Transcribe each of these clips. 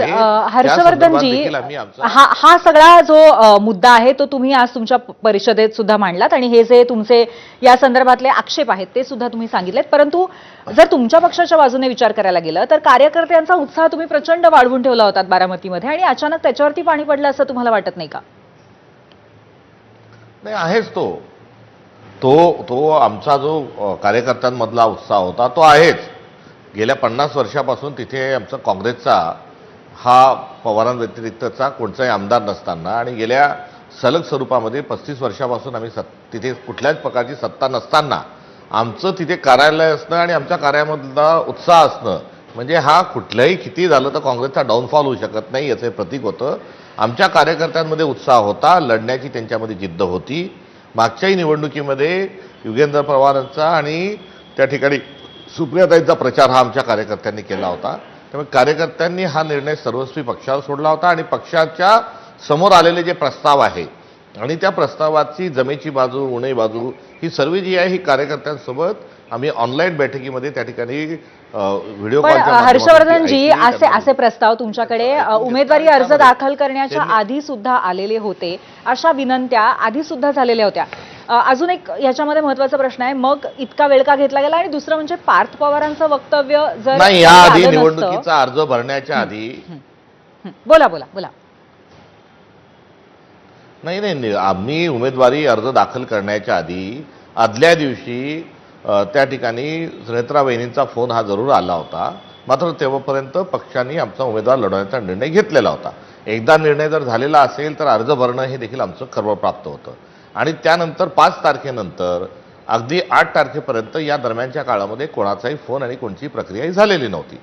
आहे, हर्षवर्धनजी, देखील आम्ही आमचा हा सगळा जो मुद्दा आहे तो तुम्ही आज तुमच्या परिषदेत सुद्धा मांडलात आणि हे जे तुमचे या संदर्भातले आक्षेप आहेत ते सुद्धा तुम्ही सांगितलेत. परंतु जर तुमच्या पक्षाच्या बाजूने विचार करायला गेलं तर कार्यकर्त्यांचा उत्साह तुम्ही प्रचंड वाढवून ठेवला होता बारामतीमध्ये आणि अचानक त्याच्यावरती पाणी पडलं असं तुम्हाला वाटत नाही का? नाही, आहेच तो आमचा जो कार्यकर्त्यांमधला उत्साह होता तो आहेच. गेल्या 50 वर्षापासून तिथे आमचा काँग्रेसचा हा पवारांव्यतिरिक्तचा कोणताही आमदार नसताना आणि गेल्या सलग स्वरूपामध्ये 35 वर्षापासून आम्ही तिथे कुठल्याच प्रकारची सत्ता नसताना आमचं तिथे कार्यालय असणं आणि आमच्या कार्यामधला उत्साह असणं म्हणजे हा कुठल्याही किती झालं तर काँग्रेसचा डाऊनफॉल होऊ शकत नाही याचे प्रतीक होतं. आमच्या कार्यकर्त्यांमध्ये उत्साह होता, लढण्याची त्यांच्यामध्ये जिद्द होती. मागच्याही निवडणुकीमध्ये युगेंद्र पवारांचा आणि त्या ठिकाणी सुप्रियाताईंचा प्रचार हा आमच्या कार्यकर्त्यांनी केला होता. त्यामुळे कार्यकर्त्यांनी हा निर्णय सर्वस्वी पक्षावर सोडला होता आणि पक्षाच्या समोर आलेले जे प्रस्ताव आहे आणि त्या प्रस्तावाची जमेची बाजू उणे बाजू ही सर्व जी आहे ही कार्यकर्त्यांसोबत आम्ही ऑनलाईन बैठकीमध्ये त्या ठिकाणी व्हिडिओ पण हर्षवर्धनजी, असे प्रस्ताव तुमच्याकडे उमेदवारी अर्ज दाखल करण्याच्या आधी सुद्धा आलेले होते, अशा विनंत्या आधी सुद्धा झालेल्या होत्या. अजून एक याच्यामध्ये महत्त्वाचा प्रश्न आहे, मग इतका वेळ का घेतला गेला? आणि दुसरं म्हणजे पार्थ पवारांचं वक्तव्य जर नाही, या आधी निवडणुकीचा अर्ज भरण्याच्या आधी बोला बोला बोला नाही, आम्ही उमेदवारी अर्ज दाखल करण्याच्या आधी आदल्या दिवशी त्या ठिकाणी सुनेत्रा वहिनींचा फोन हा जरूर आला होता. मात्र तेव्हापर्यंत पक्षांनी आमचा उमेदवार लढवण्याचा निर्णय घेतलेला होता. एकदा निर्णय जर झालेला असेल तर अर्ज भरणं हे देखील आमचं कर्मप्राप्त होतं आणि त्यानंतर 5 तारखेनंतर अगदी 8 तारखेपर्यंत या दरम्यानच्या काळामध्ये कोणाचाही फोन आणि कोणतीही प्रक्रियाही झालेली नव्हती.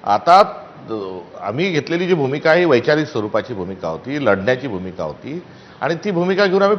आता आम्ही घेतलेली जी भूमिका ही वैचारिक स्वरूपाची भूमिका होती, लढण्याची भूमिका होती आणि ती भूमिका घेऊन आम्ही